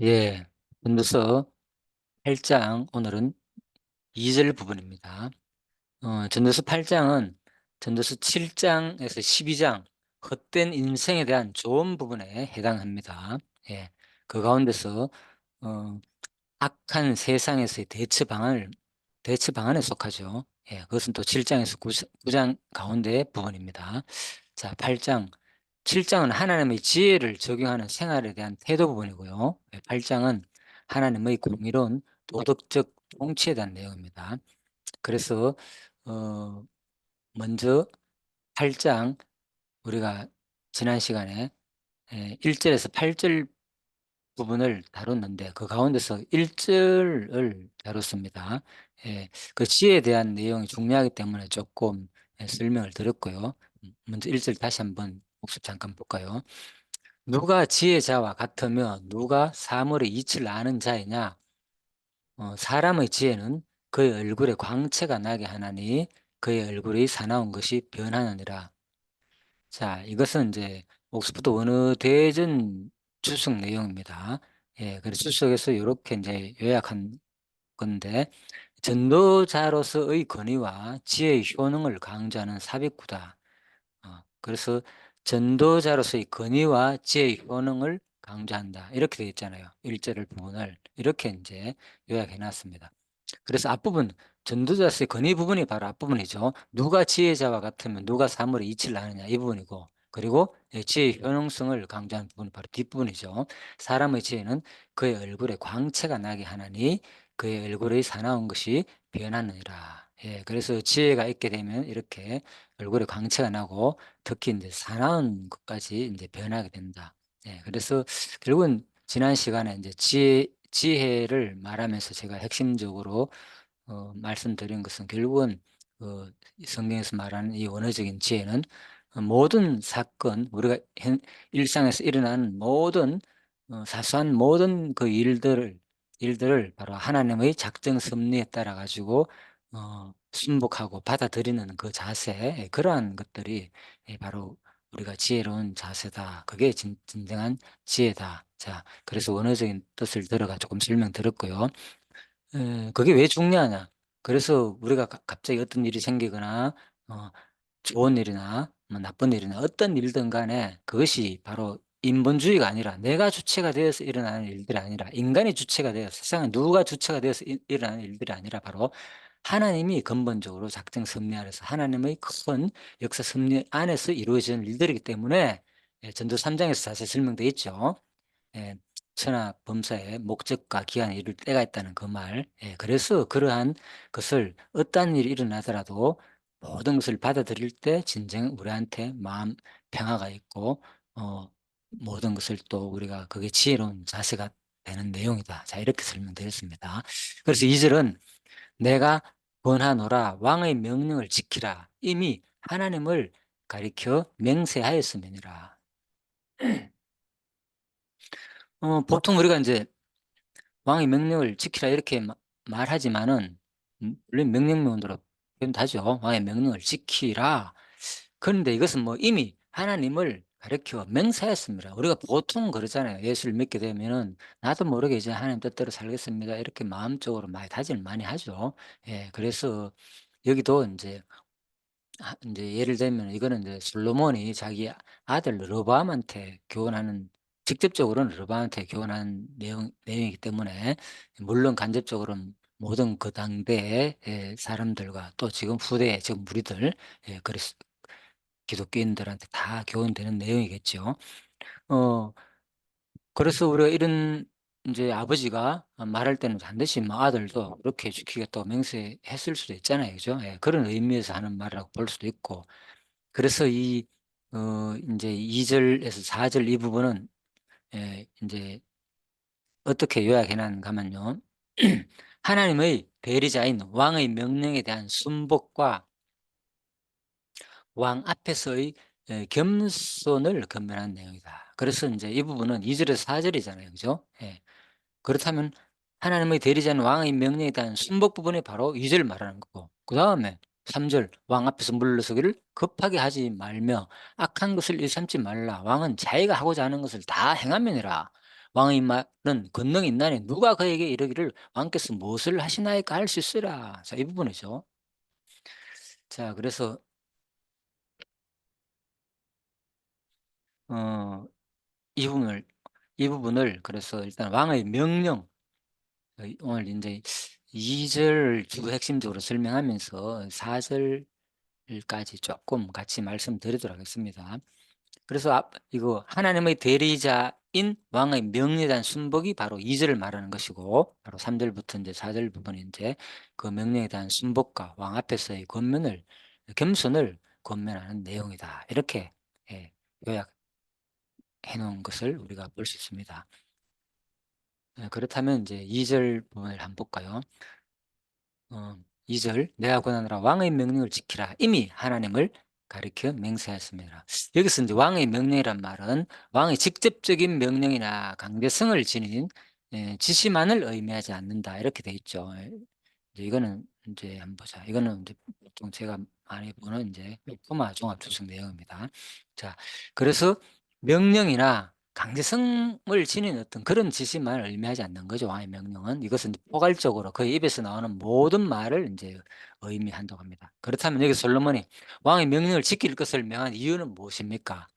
예, 전도서 8장 오늘은 2절 부분입니다. 전도서 8장은 전도서 7장에서 12장 헛된 인생에 대한 좋은 부분에 해당합니다. 예, 그 가운데서 어, 악한 세상에서의 대처 방안에 속하죠. 예, 그것은 또 7장에서 9장 가운데 부분입니다. 자, 8장 7장은 하나님의 지혜를 적용하는 생활에 대한 태도 부분이고요. 8장은 하나님의 공의로운 도덕적 통치에 대한 내용입니다. 그래서 어, 먼저 8장 우리가 지난 시간에 1절에서 8절 부분을 다뤘는데 그 가운데서 1절을 다뤘습니다. 그 지혜에 대한 내용이 중요하기 때문에 조금 설명을 드렸고요. 먼저 1절 다시 한번 복습 잠깐 볼까요? 누가 지혜자와 같으며 누가 사물의 이치를 아는 자이냐? 사람의 지혜는 그의 얼굴에 광채가 나게 하나니 그의 얼굴이 사나운 것이 변하느니라. 자, 이것은 이제 옥스퍼드 원어 대전 주석 내용입니다. 예, 그래서 주석에서 이렇게 이제 요약한 건데, 전도자로서의 권위와 지혜의 효능을 강조하는 삽입구다. 그래서 전도자로서의 권위와 지혜의 효능을 강조한다. 이렇게 되어 있잖아요. 1절 부분을 이렇게 이제 요약해 놨습니다. 그래서 앞부분 전도자로서의 권위 부분이 바로 앞부분이죠. 누가 지혜자와 같으면 누가 사물의 이치를 아느냐 이 부분이고, 그리고 지혜의 효능성을 강조하는 부분이 바로 뒷부분이죠. 사람의 지혜는 그의 얼굴에 광채가 나게 하나니 그의 얼굴의 사나운 것이 변하느니라. 예, 그래서 지혜가 있게 되면 이렇게 얼굴에 광채가 나고 특히 이제 사나운 것까지 이제 변하게 된다. 예, 그래서 결국은 지난 시간에 이제 지혜를 말하면서 제가 핵심적으로 말씀드린 것은 결국은 성경에서 말하는 이 원어적인 지혜는 모든 사건, 우리가 일상에서 일어나는 모든 사소한 모든 그 일들을 바로 하나님의 작정 섭리에 따라 가지고 순복하고 받아들이는 그 자세, 그러한 것들이 바로 우리가 지혜로운 자세다. 그게 진정한 지혜다. 자, 그래서 원어적인 뜻을 들어가 조금 설명드렸고요. 그게 왜 중요하냐? 그래서 우리가 갑자기 어떤 일이 생기거나 어, 좋은 일이나 뭐 나쁜 일이나 어떤 일든 간에 그것이 바로 인본주의가 아니라 내가 주체가 되어서 일어나는 일들이 아니라 인간이 주체가 되어 세상에 누가 주체가 되어서 일어나는 일들이 아니라 바로 하나님이 근본적으로 작정 섭리 안에서 하나님의 큰 역사 섭리 안에서 이루어지는 일들이기 때문에 전도 3장에서 자세히 설명되어 있죠. 예, 천하 범사의 목적과 기한에 이를 때가 있다는 그 말. 예, 그래서 그러한 것을 어떠한 일이 일어나더라도 모든 것을 받아들일 때 진정 우리한테 마음 평화가 있고 모든 것을 또 우리가 그게 지혜로운 자세가 되는 내용이다. 자, 이렇게 설명드렸습니다. 그래서 2절은 내가 권하노라 왕의 명령을 지키라. 이미 하나님을 가리켜 맹세하였음이니라. 보통 우리가 이제 왕의 명령을 지키라 이렇게 말하지만은 물론 명령문으로 표현하죠. 왕의 명령을 지키라. 그런데 이것은 뭐 이미 하나님을 가르쳐 맹세했습니다. 우리가 보통 그러잖아요. 예수를 믿게 되면은 나도 모르게 이제 하나님 뜻대로 살겠습니다. 이렇게 마음적으로 많이 다짐을 많이 하죠. 예, 그래서 여기도 이제 예를 들면 이거는 이제 솔로몬이 자기 아들 르호보암한테 교훈하는, 직접적으로는 르호보암한테 교훈한 내용이기 때문에 물론 간접적으로는 모든 그 당대의 사람들과 또 지금 후대의 지금 무리들, 그리스 기독교인들한테 다 교훈되는 내용이겠죠. 어 그래서 우리가 이런 이제 아버지가 말할 때는 반드시 뭐 아들도 그렇게 지키겠다고 맹세했을 수도 있잖아요, 그죠? 예, 그런 의미에서 하는 말이라고 볼 수도 있고. 그래서 인제 2 절에서 4절 이 부분은 인제 어떻게 요약해 놨는가 하면요. 하나님의 대리자인 왕의 명령에 대한 순복과 왕 앞에서의 겸손을 건면한 내용이다. 그래서 인제 이 부분은 2 절에서 4 절이잖아요. 그죠? 예. 그렇다면 하나님의 대리자인 왕의 명령에 대한 순복 부분이 바로 2절 말하는 거고, 그다음에 3절 왕 앞에서 물러서기를 급하게 하지 말며 악한 것을 일삼지 말라. 왕은 자기가 하고자 하는 것을 다 행함이니라. 왕의 말은 권능이 있나니 누가 그에게 이르기를 왕께서 무엇을 하시나이까 할 수 있으라. 자, 이 부분이죠. 자, 그래서 어, 이 부분을 그래서 일단 왕의 명령, 오늘 이제 2절 주로 핵심적으로 설명하면서 4절까지 조금 같이 말씀드리도록 하겠습니다. 그래서 이거 하나님의 대리자인 왕의 명령에 대한 순복이 바로 2절을 말하는 것이고, 바로 3절부터 이제 4절 부분이 이제 그 명령에 대한 순복과 왕 앞에서의 겸손을 권면하는 내용이다. 이렇게 예, 요약해 놓은 것을 우리가 볼 수 있습니다. 그렇다면 이제 2절 부분을 한번 볼까요? 2절 내가 권하노라 왕의 명령을 지키라 이미 하나님을 가리켜 맹세하였습니다. 여기서 이제 왕의 명령이란 말은 왕의 직접적인 명령이나 강제성을 지닌 지시만을 의미하지 않는다 이렇게 돼 있죠. 이제 이거는 이제 한번 보자. 이거는 이제 보통 제가 많이 보는 이제 포마 종합 주석 내용입니다. 자, 그래서 명령이나 강제성을 지닌 어떤 그런 지시만 의미하지 않는 거죠. 왕의 명령은 이것은 포괄적으로 그의 입에서 나오는 모든 말을 이제 의미한다고 합니다. 그렇다면 여기 솔로몬이 왕의 명령을 지킬 것을 명한 이유는 무엇입니까?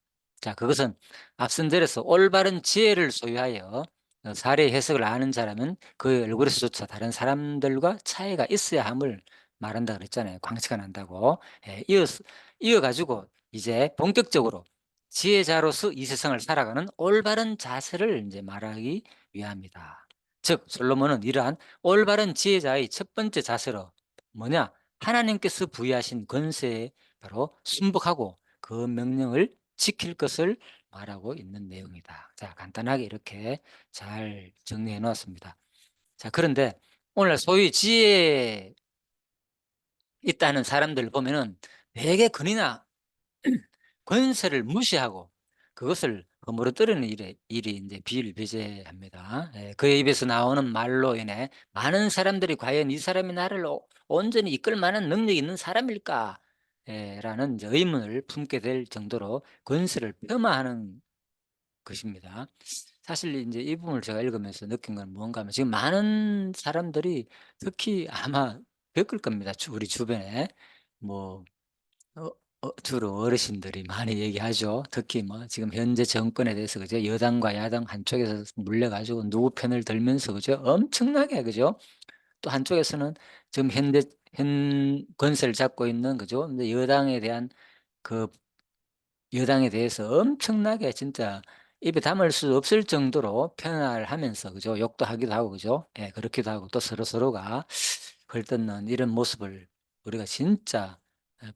자, 그것은 앞선 절에서 올바른 지혜를 소유하여 사례 해석을 아는 사람은 그 얼굴에서조차 다른 사람들과 차이가 있어야 함을 말한다 그랬잖아요. 광채가 난다고. 예, 이어가지고 이제 본격적으로 지혜자로서 이 세상을 살아가는 올바른 자세를 이제 말하기 위함이다. 즉 솔로몬은 이러한 올바른 지혜자의 첫 번째 자세로 뭐냐? 하나님께서 부여하신 권세에 바로 순복하고 그 명령을 지킬 것을 말하고 있는 내용이다. 자, 간단하게 이렇게 잘 정리해 놓았습니다. 자, 그런데 오늘 소위 지혜 있다는 사람들 보면은 되게 권위나 권세를 무시하고 그것을 허물어뜨리는 일이 이제 비일비재합니다. 예, 그의 입에서 나오는 말로 인해 많은 사람들이 과연 이 사람이 나를 온전히 이끌 만한 능력이 있는 사람일까? 라는 이제 의문을 품게 될 정도로 권세를 폄하하는 것입니다. 사실 이제 이 부분을 제가 읽으면서 느낀 건 뭔가 하면 지금 많은 사람들이 특히 아마 겪을 겁니다. 우리 주변에 뭐 어 주로 어르신들이 많이 얘기하죠. 특히 뭐 지금 현재 정권에 대해서 그죠? 여당과 야당 한쪽에서 물려 가지고 누구 편을 들면서 그죠? 엄청나게 그죠? 또 한쪽에서는 지금 현 권세를 잡고 있는 그죠? 근데 그 여당에 대해서 엄청나게 진짜 입에 담을 수 없을 정도로 편을 하면서 그죠? 욕도 하기도 하고 그죠? 예, 그렇기도 하고 또 서로서로가 걸뜯는 이런 모습을 우리가 진짜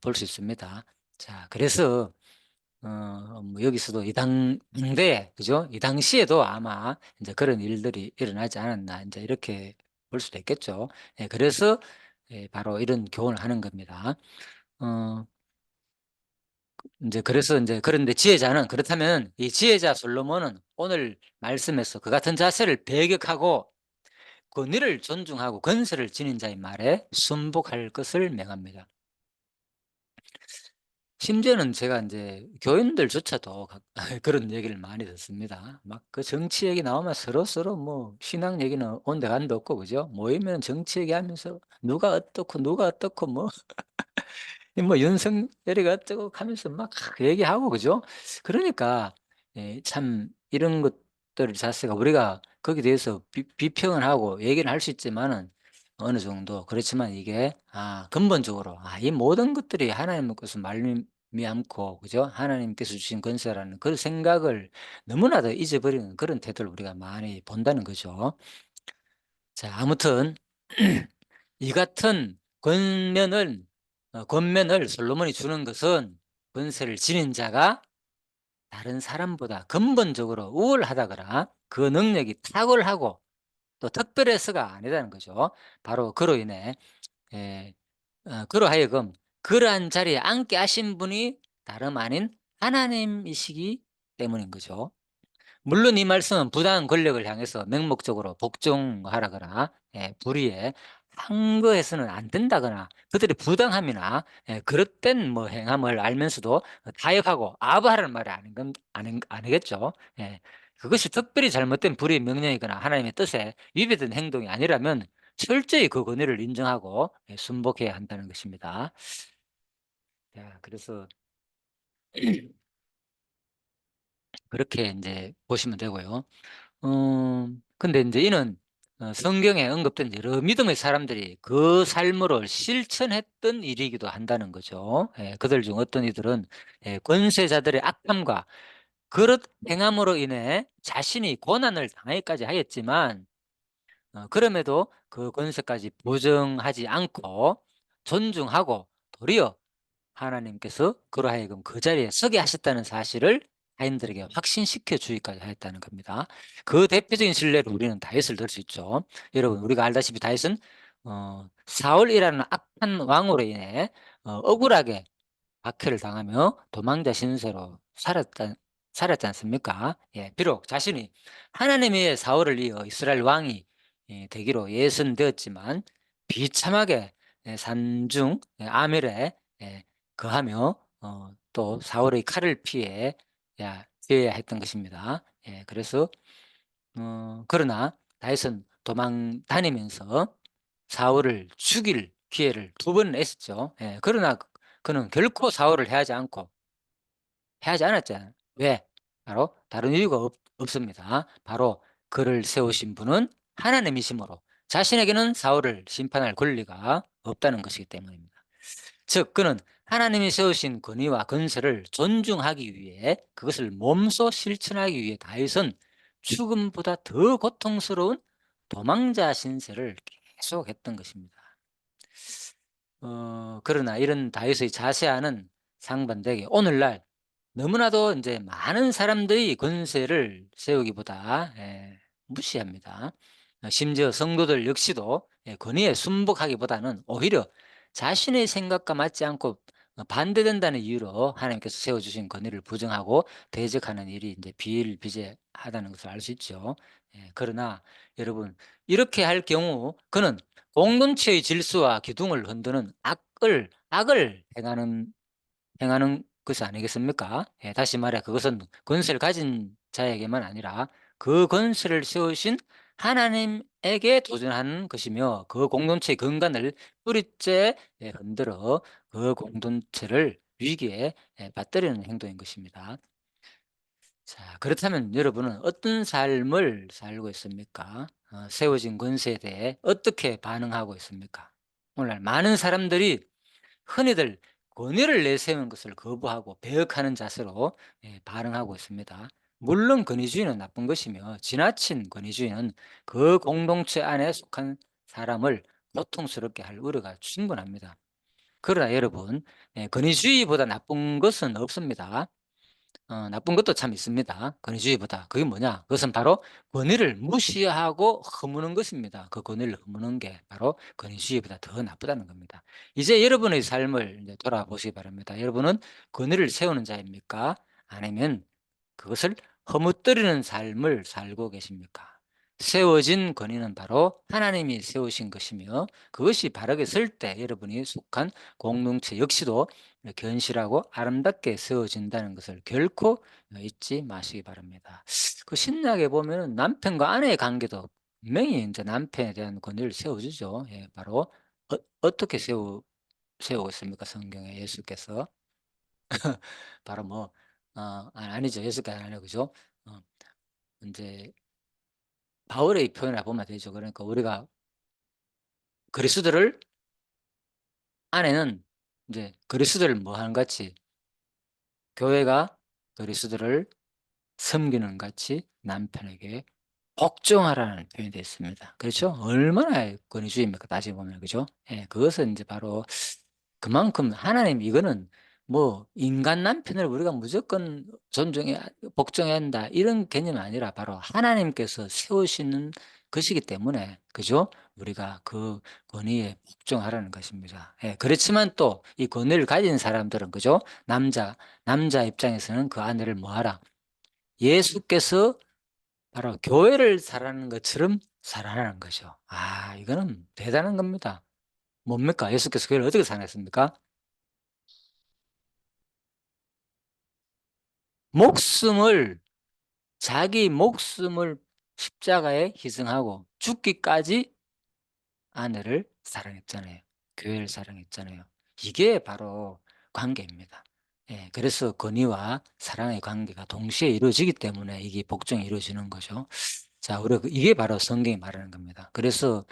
볼 수 있습니다. 자, 그래서 뭐 여기서도 이 당대에 그죠? 이 당시에도 아마 이제 그런 일들이 일어나지 않았나 이제 이렇게 볼 수도 있겠죠. 예, 그래서 바로 이런 교훈을 하는 겁니다. 어 인제 그래서 인제 그런데 지혜자는 그렇다면 이 지혜자 솔로몬은 오늘 말씀에서 그 같은 자세를 배격하고 권위를 존중하고 권세를 지닌 자의 말에 순복할 것을 명합니다. 심지어는 제가 인제 교인들조차도 그런 얘기를 많이 듣습니다. 막 그 정치 얘기 나오면 서로서로 뭐 신앙 얘기는 온데간데 없고 그죠? 모이면 정치 얘기하면서 누가 어떻고 누가 어떻고 뭐 뭐 윤석열이가 어쩌고 하면서 막 얘기하고 그죠? 그러니까 참 이런 것들 자체가 우리가 거기에 대해서 비평을 하고 얘기를 할 수 있지만은 어느 정도 그렇지만 이게 근본적으로 이 모든 것들이 하나님 것을 말미암고 그죠? 하나님께서 주신 권세라는 그 생각을 너무나도 잊어버리는 그런 태도를 우리가 많이 본다는 거죠. 자, 아무튼 이 같은 권면을 솔로몬이 주는 것은 권세를 지닌 자가 다른 사람보다 근본적으로 우월하다거나 그 능력이 탁월하고 또 특별해서가 아니라는 거죠. 바로 그로 인해 그로 하여금 그러한 자리에 앉게 하신 분이 다름 아닌 하나님이시기 때문인 거죠. 물론 이 말씀은 부당한 권력을 향해서 맹목적으로 복종하라거나 불의에 항거해서는 안 된다거나 그들의 부당함이나 그릇된 뭐 행함을 알면서도 타협하고 아부하라는 말이 아니겠죠. 예. 그것이 특별히 잘못된 불의의 명령이거나 하나님의 뜻에 위배된 행동이 아니라면 철저히 그 권위를 인정하고 순복해야 한다는 것입니다. 자, 그래서 그렇게 이제 보시면 되고요. 근데 이제 이는 성경에 언급된 여러 믿음의 사람들이 그 삶으로 실천했던 일이기도 한다는 거죠. 예, 그들 중 어떤 이들은 권세자들의 악함과 그릇 행함으로 인해 자신이 고난을 당하기까지 하였지만 그럼에도 그 권세까지 부정하지 않고 존중하고 도리어 하나님께서 그로 하여금 그 자리에 서게 하셨다는 사실을 타인들에게 확신시켜 주기까지 하였다는 겁니다. 그 대표적인 신뢰로 우리는 다윗을 들 수 있죠. 여러분 우리가 알다시피 다윗은 사울이라는 악한 왕으로 인해 억울하게 박해를 당하며 도망자 신세로 살았지 않습니까? 예, 비록 자신이 하나님에 의해 사울을 이어 이스라엘 왕이 되기로 예선되었지만 비참하게 산중 아멜에 거하며 또 사울의 칼을 피해야 했던 것입니다. 예, 그래서 그러나 다윗은 도망 다니면서 사울을 죽일 기회를 두 번 냈었죠. 예, 그러나 그는 결코 사울을 해하지 않았잖아요. 왜? 바로 다른 이유가 없습니다. 바로 그를 세우신 분은 하나님이시므로 자신에게는 사울을 심판할 권리가 없다는 것이기 때문입니다. 즉 그는 하나님이 세우신 권위와 건세를 존중하기 위해 그것을 몸소 실천하기 위해 다윗은 죽음보다 더 고통스러운 도망자 신세를 계속했던 것입니다. 그러나 이런 다윗의 자세와는 상반되게 오늘날 너무나도 이제 많은 사람들이 권세를 세우기보다 무시합니다. 심지어 성도들 역시도 권위에 순복하기보다는 오히려 자신의 생각과 맞지 않고 반대된다는 이유로 하나님께서 세워 주신 권위를 부정하고 대적하는 일이 이제 비일비재하다는 것을 알 수 있죠. 그러나 여러분 이렇게 할 경우 그는 공동체의 질서와 기둥을 흔드는 악을 행하는 것이 아니겠습니까? 예, 다시 말해 그것은 권세를 가진 자에게만 아니라 그 권세를 세우신 하나님에게 도전하는 것이며 그 공동체의 근간을 뿌리째 흔들어 그 공동체를 위기에 빠뜨리는 행동인 것입니다. 자, 그렇다면 여러분은 어떤 삶을 살고 있습니까? 세워진 권세에 대해 어떻게 반응하고 있습니까? 오늘날 많은 사람들이 흔히들 권위를 내세우는 것을 거부하고 배역하는 자세로 반응하고 있습니다. 물론 권위주의는 나쁜 것이며 지나친 권위주의는 그 공동체 안에 속한 사람을 고통스럽게 할 우려가 충분합니다. 그러나 여러분, 권위주의보다 나쁜 것은 없습니다. 나쁜 것도 참 있습니다. 권위주의보다. 그게 뭐냐? 그것은 바로 권위를 무시하고 허무는 것입니다. 그 권위를 허무는 게 바로 권위주의보다 더 나쁘다는 겁니다. 이제 여러분의 삶을 이제 돌아보시기 바랍니다. 여러분은 권위를 세우는 자입니까? 아니면 그것을 허무뜨리는 삶을 살고 계십니까? 세워진 권위는 바로 하나님이 세우신 것이며 그것이 바르게 설 때 여러분이 속한 공동체 역시도 견실하고 아름답게 세워진다는 것을 결코 잊지 마시기 바랍니다. 그 신약에 보면 남편과 아내의 관계도 분명히 이제 남편에 대한 권위를 세워주죠. 예, 바로 어떻게 세우고 있습니까? 성경에 예수께서 바로 뭐 아니죠. 예수께서 아니고 그죠? 어, 이제 바울의 표현을 보면 되죠. 그러니까 우리가 그리스도를 아내는 이제 그리스도를 뭐 하는 같이 교회가 그리스도를 섬기는 같이 남편에게 복종하라는 표현이 되어 있습니다. 그렇죠? 얼마나 권위주의입니까? 따지고 보면 그죠? 예, 그것은 이제 바로 그만큼 하나님 이거는 뭐 인간 남편을 우리가 무조건 존중해 복종해야 한다 이런 개념이 아니라 바로 하나님께서 세우시는 것이기 때문에 그죠? 우리가 그 권위에 복종하라는 것입니다. 예, 그렇지만 또 이 권위를 가진 사람들은 그죠? 남자 입장에서는 그 아내를 뭐하라? 예수께서 바로 교회를 사랑하는 것처럼 사랑하는 거죠. 이거는 대단한 겁니다. 뭡니까? 예수께서 교회를 어떻게 사랑했습니까? 목숨을 자기 목숨을 십자가에 희생하고 죽기까지 아내를 사랑했잖아요. 교회를 사랑했잖아요. 이게 바로 관계입니다. 예, 그래서 권위와 사랑의 관계가 동시에 이루어지기 때문에 이게 복종이 이루어지는 거죠. 자, 우리가 이게 바로 성경이 말하는 겁니다. 그래서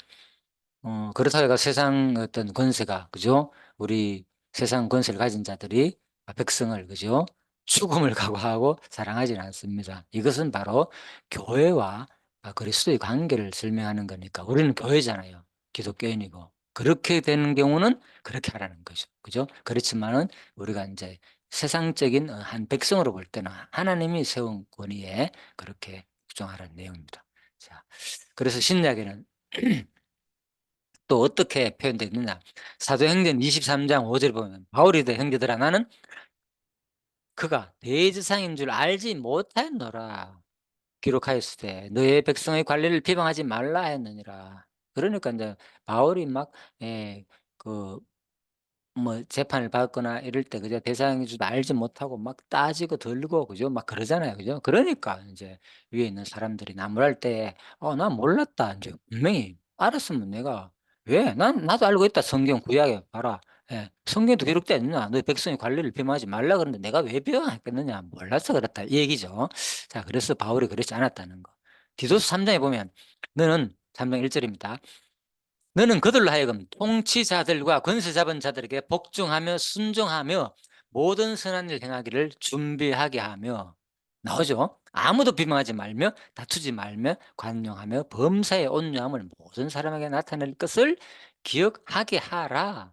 그렇다고 해서 세상 어떤 권세가, 그죠? 우리 세상 권세를 가진 자들이 백성을, 그죠? 죽음을 각오하고 사랑하지는 않습니다. 이것은 바로 교회와 그리스도의 관계를 설명하는 거니까 우리는 교회잖아요. 기독교인이고. 그렇게 되는 경우는 그렇게 하라는 거죠. 그죠? 그렇지만은 우리가 이제 세상적인 한 백성으로 볼 때는 하나님이 세운 권위에 그렇게 복종하라는 내용입니다. 자, 그래서 신약에는 또 어떻게 표현되어 있느냐. 사도행전 23장 5절에 보면 바울이 되 형제들아 나는 그가 대제사장인 줄 알지 못하였노라. 기록하였을 때 너의 백성의 관리를 비방하지 말라 했느니라. 그러니까 이제 바울이 막 예, 그 뭐 재판을 받거나 이럴 때 그죠? 대상인 줄도 알지 못하고 막 따지고 들고 그죠? 막 그러잖아요. 그죠? 그러니까 인제 위에 있는 사람들이 나무랄 때 난 몰랐다." 인제 분명히 알았으면 내가 "왜? 나도 알고 있다. 성경 구약에 봐라. 예. 성경에도 기록되어 있느냐. 너희 백성의 관리를 비방하지 말라 그러는데 내가 왜 비방했겠느냐. 몰라서 그렇다." 이 얘기죠. 자 그래서 바울이 그렇지 않았다는 거. 디도서 3 장에 보면 너는 3장 1 절입니다. 너는 그들로 하여금 통치자들과 권세 잡은 자들에게 복종하며 순종하며 모든 선한 일 행하기를 준비하게 하며 나오죠. 아무도 비방하지 말며 다투지 말며 관용하며 범사의 온유함을 모든 사람에게 나타낼 것을 기억하게 하라.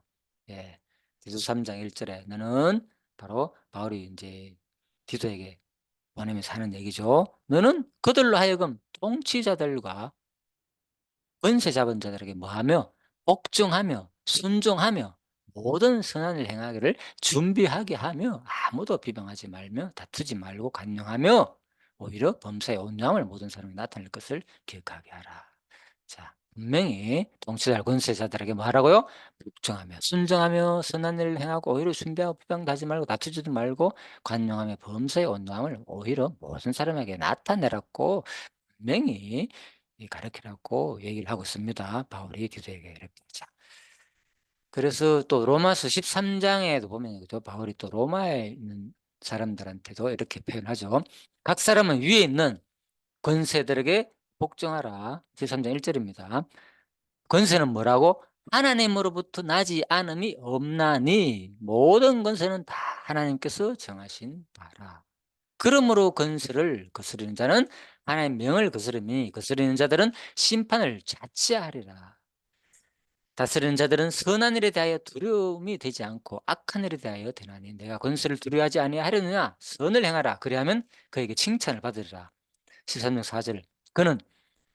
예. 디도 3장 1절에 너는 바로 바울이 이제 디도에게 보내면서 하는 얘기죠. 너는 그들로 하여금 통치자들과 권세 잡은 자들에게 뭐하며 복종하며 순종하며 모든 선한 일 행하기를 준비하게 하며 아무도 비방하지 말며 다투지 말고 간용하며 오히려 범사의 온유함을 모든 사람이 나타낼 것을 기억하게 하라. 자, 분명히 통치자 권세자들에게 뭐 하라고요? 복종하며 순종하며 선한 일을 행하고 오히려 준비하고 비방도 하지 말고 다투지도 말고 관용하며 범사의 온유함을 오히려 모든 사람에게 나타내라고 분명히 이 가르치라고 얘기를 하고 있습니다. 바울이 디도에게 이렇게. 자, 그래서 또 로마서 13 장에도 보면 그죠? 바울이 또 로마에 있는 사람들한테도 이렇게 표현하죠. "각 사람은 위에 있는 권세들에게 복종하라." 13장 1 절입니다. 권세는 뭐라고? "하나님으로부터 나지 않음이 없나니 모든 권세는 다 하나님께서 정하신 바라." 그러므로 권세를 거스르는 자는 하나님의 명을 거스르니 거스르는 자들은 심판을 자취하리라. 다스리는 자들은 선한 일에 대하여 두려움이 되지 않고 악한 일에 대하여 되나니 내가 권세를 두려워하지 아니하려느냐 선을 행하라 그리하면 그에게 칭찬을 받으리라. 13장 4절 그는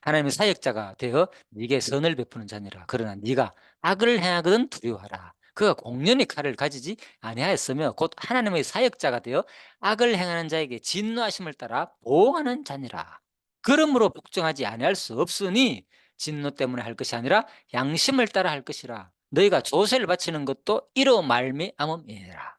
하나님의 사역자가 되어 네게 선을 베푸는 자니라. 그러나 네가 악을 행하거든 두려워하라. 그가 공연히 칼을 가지지 아니하였으며 곧 하나님의 사역자가 되어 악을 행하는 자에게 진노하심을 따라 보호하는 자니라. 그러므로 복종하지 아니할 수 없으니 진노 때문에 할 것이 아니라 양심을 따라 할 것이라. 너희가 조세를 바치는 것도 이로 말미암음이니라.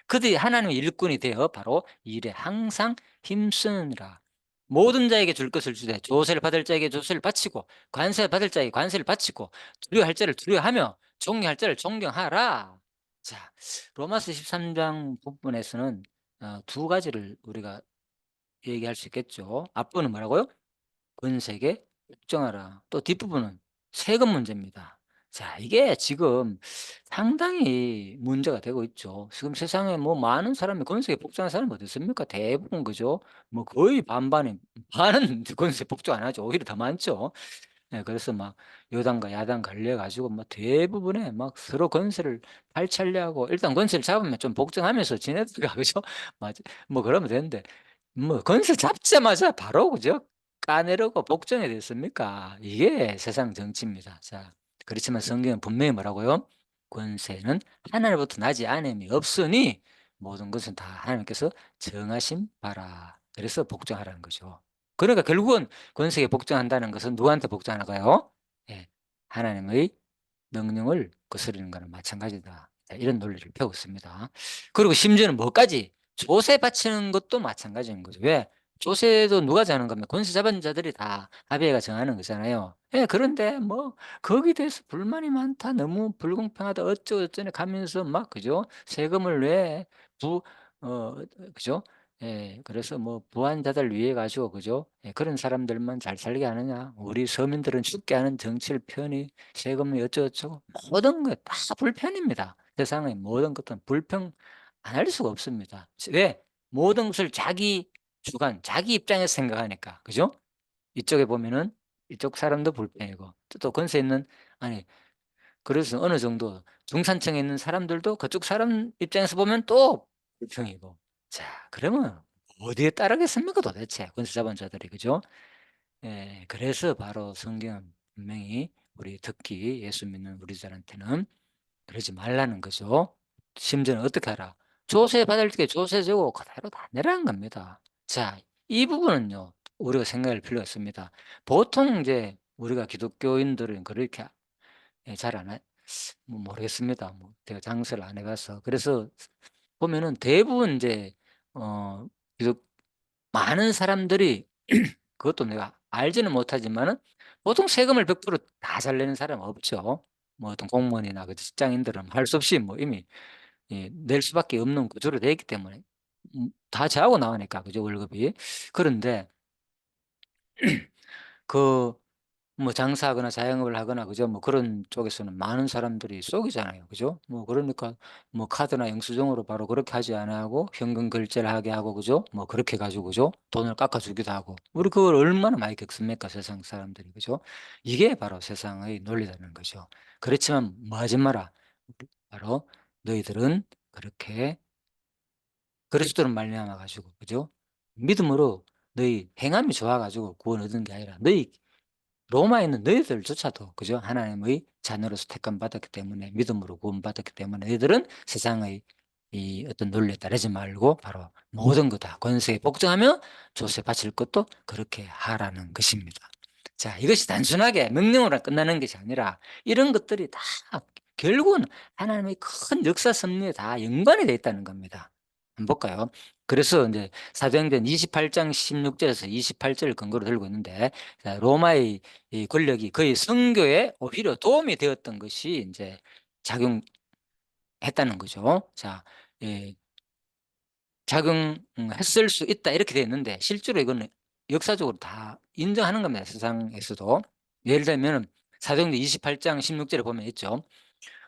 그들이 하나님의 일꾼이 되어 바로 이 일에 항상 힘쓰느니라. 모든 자에게 줄 것을 주되 조세를 받을 자에게 조세를 바치고 관세 받을 자에게 관세를 바치고 두려워할 자를 두려워하며 존경할 자를 존경하라. 자, 로마서 13장 부분에서는 두 가지를 우리가 얘기할 수 있겠죠. 앞부분은 뭐라고요? 권세계 복종하라. 또 뒷부분은 세금 문제입니다. 자, 이게 지금 상당히 문제가 되고 있죠. 지금 세상에 뭐 많은 사람이 권세에 복종하는 사람이 어디 있습니까? 대부분 그죠? 뭐 거의 반반이 반은 권세에 복종 안 하죠. 오히려 더 많죠. 예 그래서 막 여당과 야당 갈려 가지고 뭐 대부분의 막 서로 권세를 발차려하고 일단 권세를 잡으면 좀 복종하면서 지네들과 그죠? 맞아 뭐 그러면 되는데 뭐 권세 잡자마자 바로 그죠? 까내려고 복종이 됐습니까? 이게 세상 정치입니다. 자 그렇지만 성경은 분명히 뭐라고요? "권세는 하늘로부터 나지 않음이 없으니 모든 것은 다 하나님께서 정하신 바라." 그래서 복종하라는 거죠. 그러니까 결국은 권세에 복종한다는 것은 누구한테 복종하는 거예요? 예. 하나님의 명령을 거스르는 거나 마찬가지다. 자 이런 논리를 펴고 있습니다. 그리고 심지어는 뭐까지 조세 바치는 것도 마찬가지인 거죠. 왜? 조세도 누가 정하는 겁니까? 권세 잡은 자들이 다 합의회가 정하는 거잖아요. 예, 그런데 뭐 거기에 대해서 불만이 많다. 너무 불공평하다. 어쩌고 저쩌네 가면서 막 그죠? 세금을 왜 부 그죠? 예. 그래서 뭐 부한자들 위해 가지고 그죠? 예, 그런 사람들만 잘 살게 하느냐. 우리 서민들은 죽게 하는 정치를 편히 세금이 어쩌고저쩌고 모든 것 다 불편입니다. 세상의 모든 것은 불평 안 할 수가 없습니다. 왜? 모든 것을 자기 주관, 자기 입장에서 생각하니까. 그죠? 이쪽에 보면은 이쪽 사람도 불평이고 또 권세 있는 아니 그래서 어느 정도 중산층에 있는 사람들도 그쪽 사람 입장에서 보면 또 불평이고. 자, 그러면 어디에 따르겠습니까 도대체 권세자본자들이. 그죠? 예. 그래서 바로 성경은 분명히 우리 특히 예수 믿는 우리들한테는 그러지 말라는 거죠. 심지어는 어떻게 하라? 조세 받을 때 조세 주고 그대로 다 내라는 겁니다. 자, 이 부분은요. 우리가 생각할 필요가 있습니다. 보통 이제 우리가 기독교인들은 그렇게 예 잘 안 하 뭐 모르겠습니다. 뭐 제가 장사를 안 해 봐서. 그래서 보면은 대부분 인제 어 기독 많은 사람들이 그것도 내가 알지는 못하지만은 보통 세금을 100% 다 잘 내는 사람은 없죠. 뭐 어떤 공무원이나 그 직장인들은 할 수 없이 뭐 이미 예 낼 수밖에 없는 구조로 되어 있기 때문에 다 저하고 나오니까 그죠 월급이. 그런데 그 뭐 장사하거나 자영업을 하거나 그죠 뭐 그런 쪽에서는 많은 사람들이 속이잖아요. 그죠? 뭐 그러니까 뭐 카드나 영수증으로 바로 그렇게 하지 않아 하고 현금 결제를 하게 하고 그죠? 뭐 그렇게 해 가지고 그죠? 돈을 깎아 주기도 하고. 우리 그걸 얼마나 많이 겪습니까 세상 사람들이. 그죠? 이게 바로 세상의 논리라는 거죠. 그렇지만 뭐 하지 마라. 바로 너희들은 그렇게 그리스도로 말미암아 가지고 그죠? 믿음으로 너희 행함이 좋아 가지고 구원 얻은 게 아니라 너희 로마에 있는 너희들조차도 그죠? 하나님의 자녀로서 택함 받았기 때문에 믿음으로 구원받았기 때문에 너희들은 세상의 이 어떤 논리에 따르지 말고 바로 모든 거 다 권세에 복종하며 조세 바칠 것도 그렇게 하라는 것입니다. 자, 이것이 단순하게 명령으로 끝나는 것이 아니라 이런 것들이 다 결국은 하나님의 큰 역사 섭리에 다 연관이 되어 있다는 겁니다. 한번 볼까요? 그래서 인제 사도행전 28장 16절에서 28절을 근거로 들고 있는데 자 로마의 이 권력이 거의 선교에 오히려 도움이 되었던 것이 인제 작용했다는 거죠. 자 예 "작용했을 수 있다." 이렇게 되어 있는데 실제로 이거는 역사적으로 다 인정하는 겁니다, 세상에서도. 예를 들면은 사도행전 28장 16절에 보면 있죠.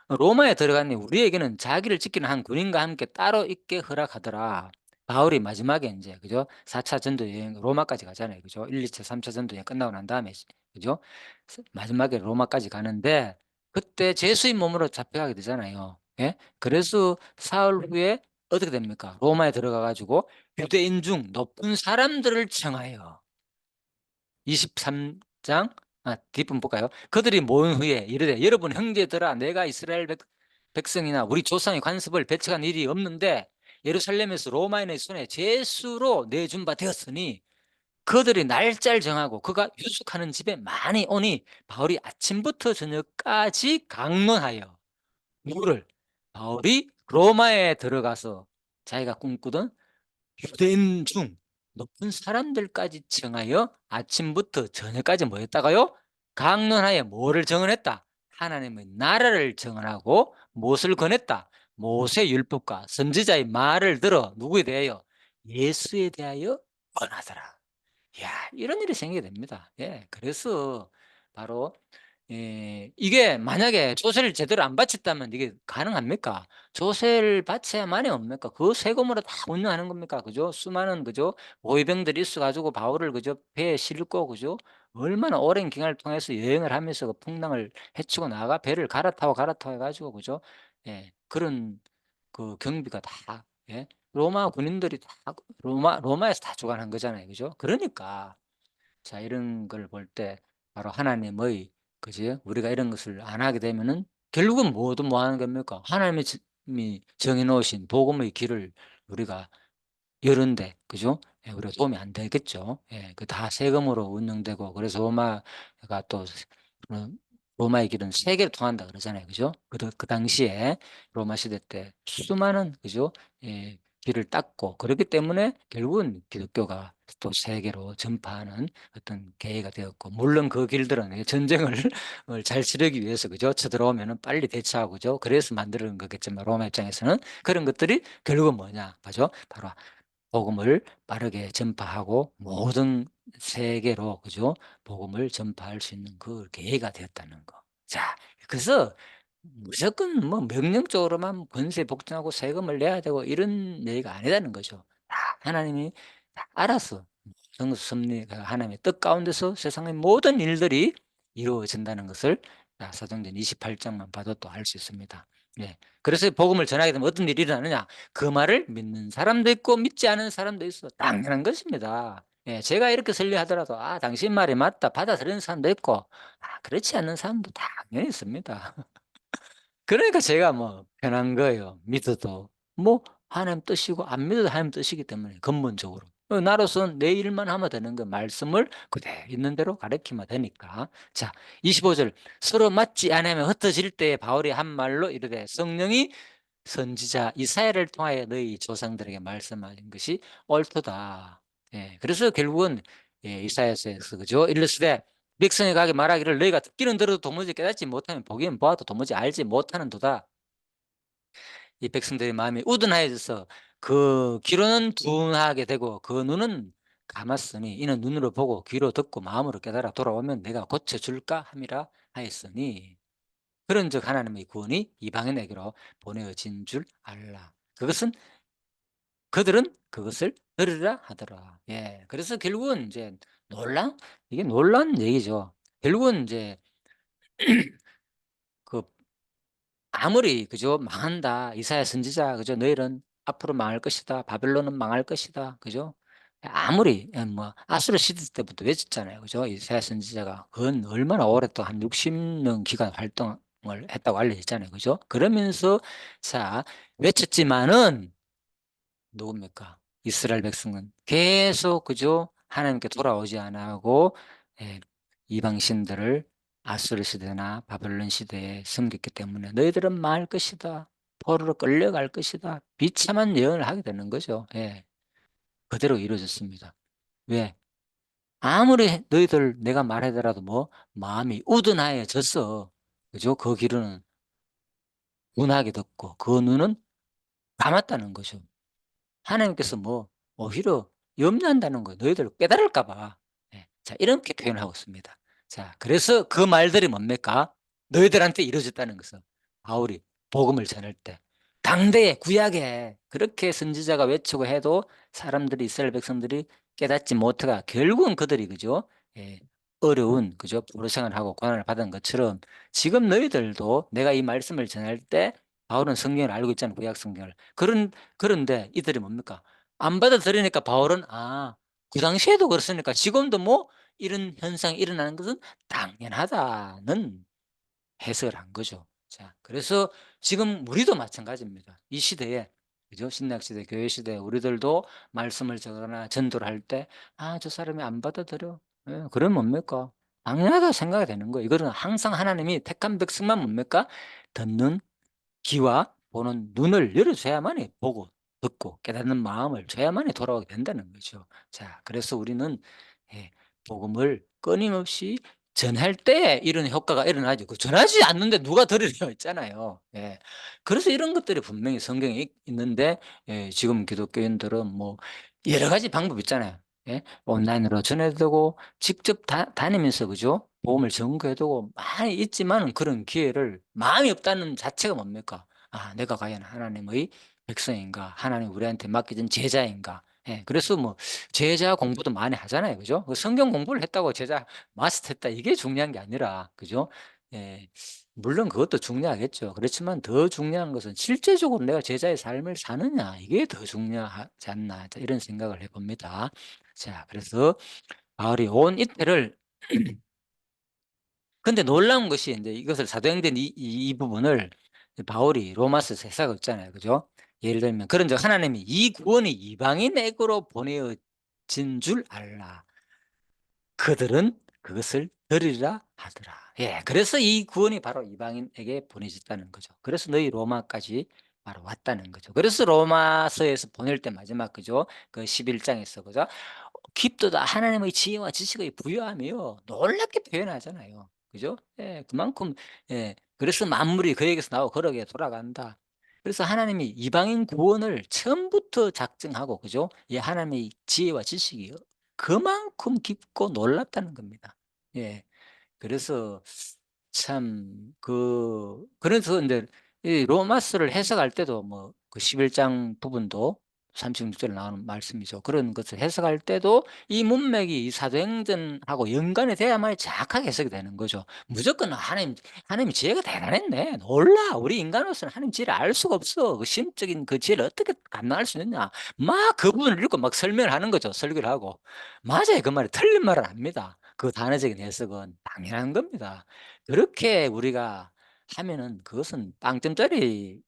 로마에 들어가니 우리에게는 자기를 지키는 한 군인과 함께 따로 있게 허락하더라. 바울이 마지막에 인제 그죠? 4차 전도 여행 로마까지 가잖아요. 그죠? 1-2 차, 3차 전도 여행 끝나고 난 다음에 그죠? 마지막에 로마까지 가는데 그때 죄수의 몸으로 잡혀가게 되잖아요. 예? 그래서 사흘 후에 어떻게 됩니까? 로마에 들어가 가지고 유대인 중 높은 사람들을 청하여 23장 뒷부분 볼까요? 그들이 모인 후에 이르되 여러분 형제들아 내가 이스라엘 백성이나 우리 조상의 관습을 배척한 일이 없는데 예루살렘에서 로마인의 손에 죄수로 내준 바 되었으니 그들이 날짜를 정하고 그가 유숙하는 집에 많이 오니 바울이 아침부터 저녁까지 강론하여 누구를 바울이 로마에 들어가서 자기가 꿈꾸던 유대인 중 높은 사람들까지 청하여 아침부터 저녁까지 뭐 했다가요? 강론하여 뭐를 정언했다? 하나님의 나라를 정언하고 무엇을 권했다? 모세 율법과 선지자의 말을 들어 누구에 대하여? 예수에 대하여 권하더라. 야, 이런 일이 생기게 됩니다. 예. 그래서 바로 이게 만약에 조세를 제대로 안 바쳤다면 이게 가능합니까? 조세를 바쳐야만이 옵니까? 그 세금으로 다 운영하는 겁니까? 그죠? 수많은 그죠? 모의병들이 있어 가지고 바울을 그죠? 배에 싣고 그죠? 얼마나 오랜 기간을 통해서 여행을 하면서 그 풍랑을 헤치고 나가 배를 갈아타고 해 가지고 그죠? 예. 그런 그 경비가 다 예. 로마 군인들이 다 로마에서 다 주관한 거잖아요. 그죠? 그러니까 자 이런 걸 볼 때 바로 하나님의 그지 우리가 이런 것을 안 하게 되면은 결국은 모두 뭐 하는 겁니까? 하나님이 정해 놓으신 복음의 길을 우리가 여는데 그죠? 예 우리가 도움이 안 되겠죠. 예. 그 다 세금으로 운영되고 그래서 로마가 또 어 로마의 길은 세계를 통한다 그러잖아요. 그죠? 그 당시에 로마 시대 때 수많은 그죠? 예. 길을 닦고 그렇기 때문에 결국은 기독교가 또 세계로 전파하는 어떤 계기가 되었고, 물론 그 길들은 전쟁을 잘 치르기 위해서 그죠? 쳐들어오면은 빨리 대처하고 그죠? 그래서 만드는 거겠지만 로마 입장에서는 그런 것들이 결국은 뭐냐? 그죠? 바로 복음을 빠르게 전파하고 모든 세계로 그죠? 복음을 전파할 수 있는 그 계기가 되었다는 거. 자, 그래서 무조건 뭐 명령적으로만 권세 복종하고 세금을 내야 되고 이런 얘기가 아니라는 거죠. 다 하나님이 다 알아서 정수 섭리가 하나님의 뜻 가운데서 세상의 모든 일들이 이루어진다는 것을 사도행전 28장만 봐도 또 알 수 있습니다. 예. 그래서 복음을 전하게 되면 어떤 일이 일어나느냐? 그 말을 믿는 사람도 있고 믿지 않은 사람도 있어. 당연한 것입니다. 예. 제가 이렇게 설교하더라도 당신 말이 맞다 받아들이는 사람도 있고 그렇지 않는 사람도 당연히 있습니다. 그러니까 제가 뭐 편한 거예요. 믿어도 뭐 하나님 뜻이고 안 믿어도 하나님 뜻이기 때문에 근본적으로. 나로서는 내 일만 하면 되는 거, 말씀을 그대로 있는 대로 가르치면 되니까. 자, 25절 서로 맞지 않으면 흩어질 때에 바울이 한 말로 이르되 성령이 선지자 이사야를 통하여 너희 조상들에게 말씀하신 것이 옳도다. 예, 그래서 결국은 이사야서에서 그죠? 일러스되 백성이 가게 말하기를 너희가 듣기는 들어도 도무지 깨닫지 못하면 보기는 보아도 도무지 알지 못하는도다. 이 백성들의 마음이 우둔하여져서 그 귀로는 둔하게 되고 그 눈은 감았으니 이는 눈으로 보고 귀로 듣고 마음으로 깨달아 돌아오면 내가 고쳐줄까 함이라 하였으니, 그런즉 하나님의 구원이 이방인에게로 보내어진 줄 알라. 그것은 그들은 그것을 들으라 하더라. 예. 그래서 결국은 이제 놀라 이게 놀라운 얘기죠. 결국은 이제 그 아무리 그죠? "망한다. 이사야 선지자 그죠? 너희는 앞으로 망할 것이다. 바벨론은 망할 것이다." 그죠? 아무리 뭐 아수르 시대 때부터 외쳤잖아요. 그죠? 이사야 선지자가 그건 얼마나 오래 또 한 60년 기간 활동을 했다고 알려졌잖아요. 그죠? 그러면서 자 외쳤지만은 누굽니까? 이스라엘 백성은 계속 그죠? 하나님께 돌아오지 않고 예 이방 신들을 아수르 시대나 바벨론 시대에 섬겼기 때문에 "너희들은 망할 것이다. 포로로 끌려갈 것이다." 비참한 예언을 하게 되는 거죠. 예. 그대로 이루어졌습니다. 왜? 아무리 너희들 내가 말하더라도 뭐 마음이 우둔하여졌어. 그죠? 그 귀로는 둔하게 듣고 그 눈은 감았다는 거죠. 하나님께서 뭐 오히려 염려한다는 거예요. 너희들 깨달을까 봐. 예. 자, 이렇게 표현을 하고 있습니다. 자, 그래서 그 말들이 뭡니까? 너희들한테 이루어졌다는 것은 바울이 복음을 전할 때 당대에 구약에 그렇게 선지자가 외치고 해도 사람들이 이스라엘 백성들이 깨닫지 못해가 결국은 그들이 그죠? 예. 어려운 그죠? 포로 생활하고 고난을 받은 것처럼 지금 너희들도 내가 이 말씀을 전할 때 바울은 성경을 알고 있잖아요. 구약 성경을. 그런데 이들이 뭡니까? 안 받아들이니까 바울은 그 당시에도 그랬으니까 지금도 뭐 이런 현상이 일어나는 것은 당연하다는 해석을 한 거죠. 자, 그래서 지금 우리도 마찬가지입니다. 이 시대에 그죠? 신약 시대, 교회 시대에 우리들도 말씀을 전하거나 전도를 할 때 저 사람이 안 받아들여. 예, 그러면 뭡니까? 당연하다 생각이 되는 거예요. 이거는 항상 하나님이 택한 백성만 뭡니까? 듣는 귀와 보는 눈을 열어줘야만이 보고 듣고 깨닫는 마음을 줘야만이 돌아오게 된다는 거죠. 자, 그래서 우리는 예 복음을 끊임없이 전할 때 이런 효과가 일어나죠. 그 전하지 않는데 누가 들으려 했잖아요. 예. 그래서 이런 것들이 분명히 성경에 있는데 지금 기독교인들은 뭐 여러 가지 방법이 있잖아요. 예. 온라인으로 전해도 되고 직접 다니면서 그죠? 보험을 전거해 두고 많이 있지만은 그런 기회를 마음이 없다는 자체가 뭡니까? 내가 과연 하나님의 백성인가? 하나님 우리한테 맡겨진 제자인가? 예. 그래서 뭐 제자 공부도 많이 하잖아요. 그죠? 그 성경 공부를 했다고 제자 마스터했다 이게 중요한 게 아니라 그죠? 예. 물론 그것도 중요하겠죠. 그렇지만 더 중요한 것은 실제적으로 내가 제자의 삶을 사느냐 이게 더 중요하지 않나 이런 생각을 해 봅니다. 자, 그래서 바울이 온 이태를 근데 놀라운 것이 인제 이것을 사도행전 이 부분을 바울이 로마서에서 해석을 했잖아요. 그죠? 예를 들면 그런즉 하나님이 이 구원이 이방인에게로 보내어진 줄 알라. 그들은 그것을 들으리라 하더라. 예. 그래서 이 구원이 바로 이방인에게 보내졌다는 거죠. 그래서 너희 로마까지 바로 왔다는 거죠. 그래서 로마서에서 보낼 때 마지막 그죠? 그 11장에서 그죠? 깊도다 하나님의 지혜와 지식의 부요함이요 놀랍게 표현하잖아요. 그죠? 예. 그만큼 예. 그래서 만물이 그에게서 나오고 그러게 돌아간다. 그래서 하나님이 이방인 구원을 처음부터 작정하고 그죠? 예 하나님의 지혜와 지식이 그만큼 깊고 놀랍다는 겁니다. 예. 그래서 참 그래서 인제 이 로마서를 해석할 때도 뭐 그 11장 부분도 36 절에 나오는 말씀이죠. 그런 것을 해석할 때도 이 문맥이 이 사도행전하고 연관이 돼야만이 정확하게 해석이 되는 거죠. 무조건 '하나님 지혜가 대단했네. 놀라. 우리 인간으로서는 하나님 지혜를 알 수가 없어. 그 심적인 그 지혜를 어떻게 감당할 수 있느냐.' 막 그 부분을 읽고 막 설명을 하는 거죠, 설교를 하고. 맞아요. 그 말이 틀린 말은 아닙니다. 그 단어적인 해석은 당연한 겁니다. 그렇게 우리가 하면은 그것은 빵점짜리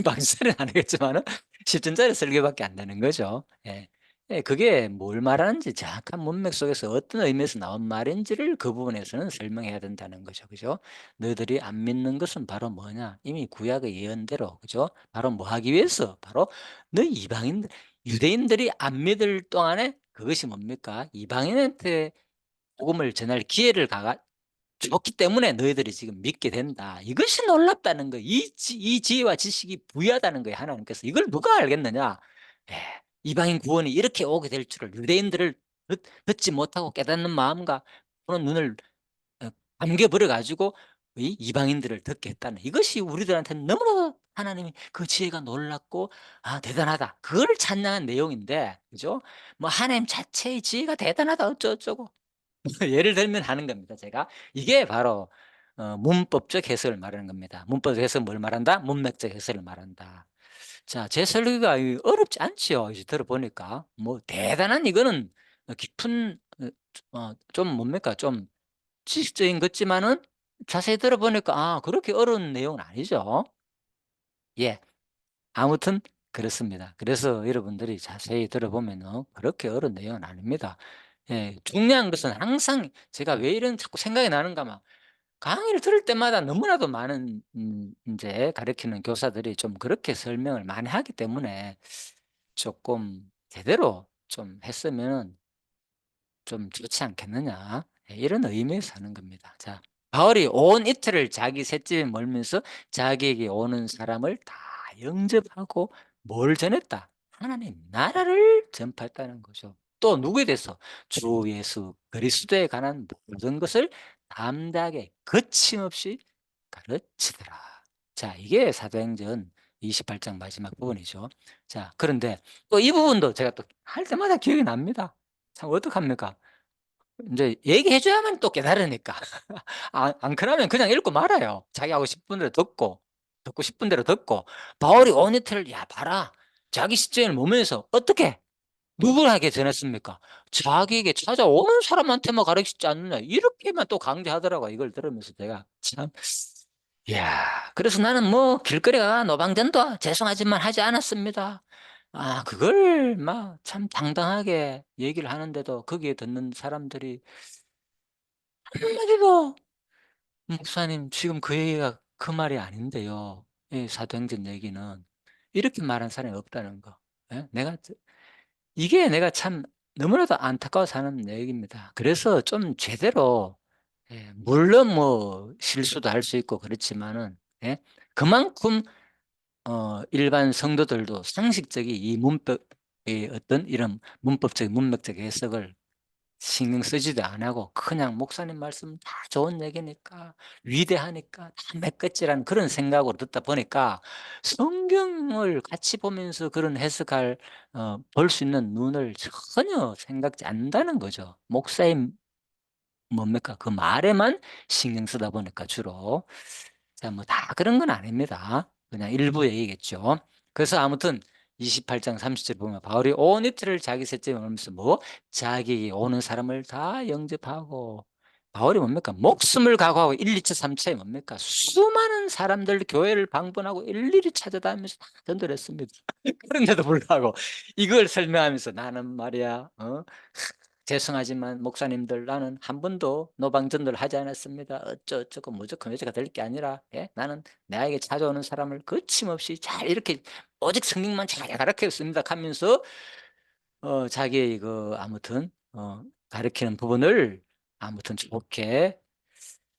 빵점짜리는 아니겠지만은 10 점짜리 설교밖에 안 되는 거죠. 예. 예 그게 뭘 말하는지 정확한 문맥 속에서 어떤 의미에서 나온 말인지를 그 부분에서는 설명해야 된다는 거죠. 그죠? "너희들이 안 믿는 것은 바로 뭐냐? 이미 구약의 예언대로" 그죠? "바로 뭐 하기 위해서? 바로 너희 이방인들 유대인들이 안 믿을 동안에 그것이 뭡니까? 이방인한테 복음을 전할 기회를 줬기 때문에 너희들이 지금 믿게 된다. 이것이 놀랍다는 거예요. 이 지혜와 지식이 부유하다는 거예요, 하나님께서. 이걸 누가 알겠느냐? 예. 이방인 구원이 이렇게 오게 될 줄을 유대인들을 듣지 못하고 깨닫는 마음과 그런 눈을 어 감겨 버려 가지고 이 이방인들을 듣게 했다는 이것이 우리들한테는 너무나 하나님이 그 지혜가 놀랍고 '아 대단하다.' 그거를 찬양한 내용인데 그죠? 뭐 하나님 자체의 지혜가 대단하다 어쩌고저쩌고 예를 들면 하는 겁니다 제가. 이게 바로 문법적 해석을 말하는 겁니다. 문법적 해석은 뭘 말한다? 문맥적 해석을 말한다. 자 제 설교가 어렵지 않지요. 이제 들어보니까. 뭐 대단한 이거는 깊은 좀 뭡니까? 좀 지식적인 것지만은 자세히 들어보니까 그렇게 어려운 내용은 아니죠. 예. 아무튼 그렇습니다. 그래서 여러분들이 자세히 들어보면은 그렇게 어려운 내용은 아닙니다. 예. 중요한 것은 항상 제가 왜 이런 자꾸 생각이 나는가 막 강의를 들을 때마다 너무나도 많은 인제 가르치는 교사들이 좀 그렇게 설명을 많이 하기 때문에 쪼끔 제대로 좀 했으면은 좀 좋지 않겠느냐. 예 이런 의미에서 하는 겁니다. 자 바울이 온 이틀을 자기 셋집에 멀면서 자기에게 오는 사람을 다 영접하고 뭘 전했다? 하나님 나라를 전파했다는 거죠. 또 누구에 대해서? 주 예수 그리스도에 관한 모든 것을 담대하게 거침없이 가르치더라. 자 이게 사도행전 28장 마지막 부분이죠. 자 그런데 또 이 부분도 제가 또 할 때마다 기억이 납니다. 참 어떡합니까? 인제 얘기해 줘야만 또 깨달으니까. 안 그러면 그냥 읽고 말아요. 자기 하고 싶은 대로 듣고 싶은 대로 듣고 바울이 온 이틀을 "야 봐라. 자기 시점을 모면서 어떻게 누구에게 전했습니까? 자기에게 찾아오는 사람한테만 가르치지 않느냐." 이렇게만 또 강조하더라고요. 이걸 들으면서 제가 참 이야 그래서 나는 뭐 길거리가 노방전도 죄송하지만 하지 않았습니다. 그걸 막 참 당당하게 얘기를 하는데도 거기에 듣는 사람들이 한마디도 "목사님 지금 그 얘기가 그 말이 아닌데요." 이 사도행전 얘기는 이렇게 말한 사람이 없다는 거. 예? 이게 내가 참 너무나도 안타까워서 하는 얘기입니다. 그래서 좀 제대로 물론 뭐 실수도 할 수 있고 그렇지만은 예 그만큼 일반 성도들도 상식적인 이 문법의 어떤 이런 문법적 문맥적 해석을 신경 쓰지도 안 하고 그냥 '목사님 말씀 다 좋은 얘기니까 위대하니까 다 메꿔지라는 그런 생각으로 듣다 보니까 성경을 같이 보면서 그런 해석할 볼 수 있는 눈을 전혀 생각지 않는다는 거죠. 목사의 뭡니까 그 말에만 신경 쓰다 보니까 주로. 자 뭐 다 그런 건 아닙니다. 그냥 일부 얘기겠죠. 그래서 아무튼 28장 30절 보면 바울이 온 이틀을 자기 셋째 머무면서 뭐 자기에게 오는 사람을 다 영접하고 바울이 뭡니까 목숨을 각오하고 1, 2차, 3차에 뭡니까 수많은 사람들 교회를 방문하고 일일이 찾아다니면서 다 전도를 했습니다. 그런데도 불구하고 이걸 설명하면서 나는 말이야 죄송하지만 목사님들 나는 한 번도 노방전도를 하지 않았습니다. 어쩌고 무조건 여자가 될 게 아니라 나는 나에게 찾아오는 사람을 거침없이 잘 이렇게 오직 성령만 잘 가르쳤습니다 하면서 자기의 그 아무튼 가르치는 부분을 아무튼 좋게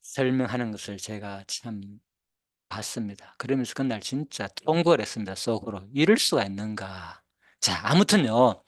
설명하는 것을 제가 참 봤습니다. 그러면서 그날 진짜 통곡을 했습니다. 속으로. 이럴 수가 있는가. 자, 아무튼요.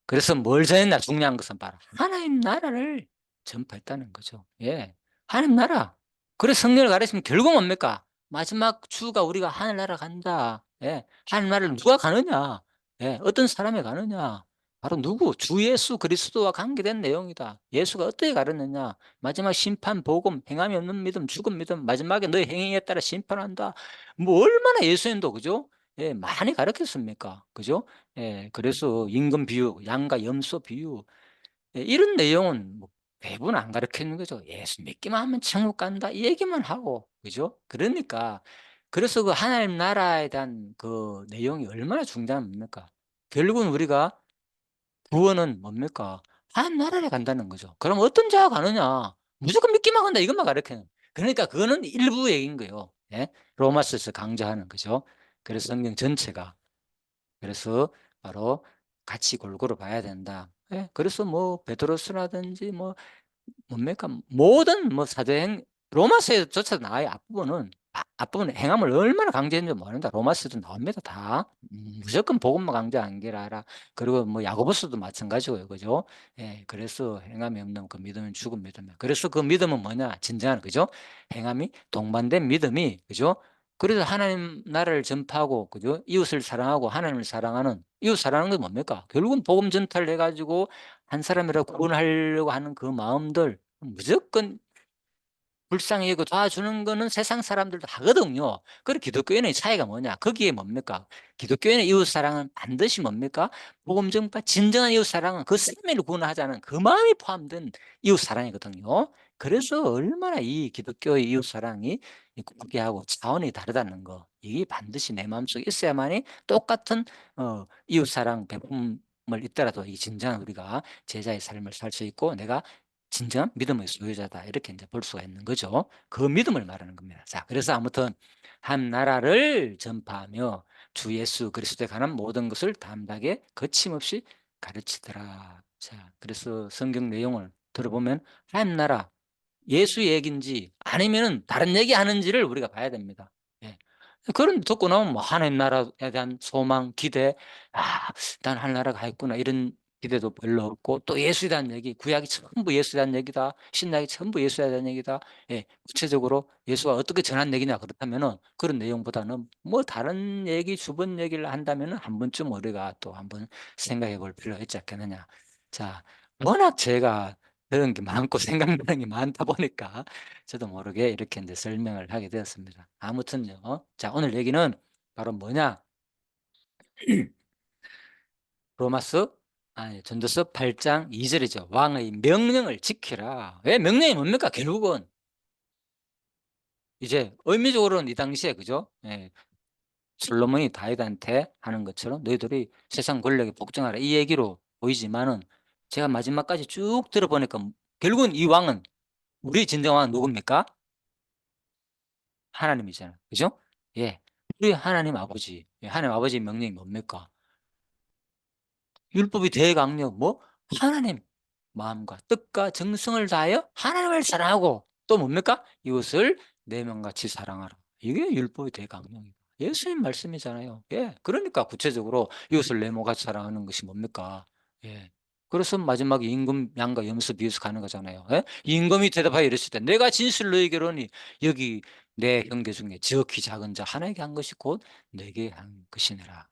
그래서 뭘 전했나 중요한 것은 봐라. 하나님 나라를 전파했다는 거죠. 예. 하나님 나라. 그래 성령을 가르치면 결국 뭡니까? 마지막 주가 우리가 하늘나라 간다. 예. 하늘나라를 누가 가느냐? 예. 어떤 사람이 가느냐? 바로 누구? 주 예수 그리스도와 관계된 내용이다. 예수가 어떻게 가르느냐? 마지막 심판, 복음, 행함이 없는 믿음, 죽은 믿음, 마지막에 너의 행위에 따라 심판한다. 뭐 얼마나 예수님도 그죠? 예, 많이 가르쳤습니까? 그죠? 예, 그래서 임금 비유, 양과 염소 비유, 예, 이런 내용은 뭐 대부분 안 가르치는 거죠. 예수 믿기만 하면 천국 간다 이 얘기만 하고, 그죠? 그러니까 그래서 그 하나님 나라에 대한 그 내용이 얼마나 중요합니까? 결국은 우리가 구원은 뭡니까? 하나님 나라에 간다는 거죠. 그럼 어떤 자가 가느냐? 무조건 믿기만 한다 이것만 가르치는. 그러니까 그거는 일부 얘기인 거예요. 예? 로마서에서 강조하는 거죠. 그래서 성경 전체가. 그래서 바로 같이 골고루 봐야 된다. 예? 그래서 뭐 베드로스라든지 뭐 뭡니까? 모든 뭐 사도행 로마서에조차 나와요. 앞부분은 행함을 얼마나 강조했는지 모른다. 로마서도 나옵니다. 다 무조건 복음만 강조한 게 아니라 그리고 뭐 야고보서도 마찬가지고요. 그죠? 예, 그래서 행함이 없는 그 믿음은 죽은 믿음이야. 그래서 그 믿음은 뭐냐? 진정한 그죠? 행함이 동반된 믿음이 그죠? 그래서 하나님 나라를 전파하고 그죠? 이웃을 사랑하고 하나님을 사랑하는 이웃 사랑하는 건 뭡니까? 결국은 복음 전파를 해가지고 한 사람이라도 구원하려고 하는 그 마음들 무조건 불쌍히 여기고 도와주는 거는 세상 사람들도 하거든요. 그리고 기독교인의 차이가 뭐냐? 거기에 뭡니까? 기독교인의 이웃사랑은 반드시 뭡니까? 복음 전파 진정한 이웃사랑은 그 생명을 구원하자는 그 마음이 포함된 이웃사랑이거든요. 그래서 얼마나 이 기독교의 이웃사랑이 국기하고 차원이 다르다는 거. 이게 반드시 내 마음속에 있어야만이 똑같은 이웃사랑 배품을 잇더라도 이 진정한 우리가 제자의 삶을 살 수 있고 내가 진정한 믿음의 소유자다. 이렇게 이제 볼 수가 있는 거죠. 그 믿음을 말하는 겁니다. 자, 그래서 아무튼 한 나라를 전파하며 주 예수 그리스도에 관한 모든 것을 담대하게 거침없이 가르치더라. 자, 그래서 성경 내용을 들어보면 한 나라 예수 얘기인지 아니면은 다른 얘기 하는지를 우리가 봐야 됩니다. 예. 그런 듣고 나면 뭐 하나님 나라에 대한 소망, 기대, 난 하늘나라가 있구나 이런 기대도 별로 없고 또 예수에 대한 얘기, 구약이 전부 예수에 대한 얘기다, 신약이 전부 예수에 대한 얘기다. 예, 구체적으로 예수가 어떻게 전한 얘기냐 그렇다면은 그런 내용보다는 뭐 다른 얘기, 주변 얘기를 한다면은 한 번쯤 우리가 또 한번 생각해 볼 필요가 있지 않겠느냐. 자, 워낙 제가 그런 게 많고 생각나는 게 많다 보니까 저도 모르게 이렇게 이제 설명을 하게 되었습니다. 아무튼요. 자, 오늘 얘기는 바로 뭐냐? 로마서 전도서 8장 2절이죠. 왕의 명령을 지키라. 왜 명령이 뭡니까? 결국은 이제 의미적으로는 이 당시에 그죠? 예, 솔로몬이 다윗한테 하는 것처럼 너희들이 세상 권력에 복종하라 이 얘기로 보이지만은 제가 마지막까지 쭉 들어보니까 결국은 이 왕은 우리 진정 왕은 누굽니까? 하나님이잖아요. 그죠? 예. 우리 하나님 아버지. 예, 하나님 아버지의 명령이 뭡니까? 율법이 대강령 뭐? 하나님 마음과 뜻과 정성을 다하여 하나님을 사랑하고 또 뭡니까? 이웃을 내 명같이 사랑하라. 이게 율법의 대강령이다. 예수님 말씀이잖아요. 예. 그러니까 구체적으로 이웃을 내 몸같이 사랑하는 것이 뭡니까? 예. 그래서 마지막에 임금 양과 염소 비유해서 가는 거잖아요. 예? 임금이 대답하여 이랬을 때 내가 진실로 너에게로니 여기 내 형제 중에 지극히 작은 자 하나에게 한 것이 곧 내게 한 것이니라.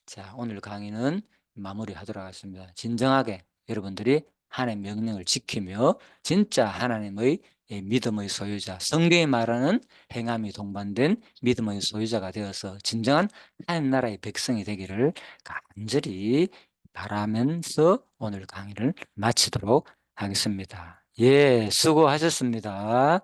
자, 오늘 강의는 마무리하도록 하겠습니다. 진정하게 여러분들이 하나님의 명령을 지키며 진짜 하나님의 믿음의 소유자, 성경이 말하는 행함이 동반된 믿음의 소유자가 되어서 진정한 하나님 나라의 백성이 되기를 간절히 바라면서 오늘 강의를 마치도록 하겠습니다. 예, 수고하셨습니다.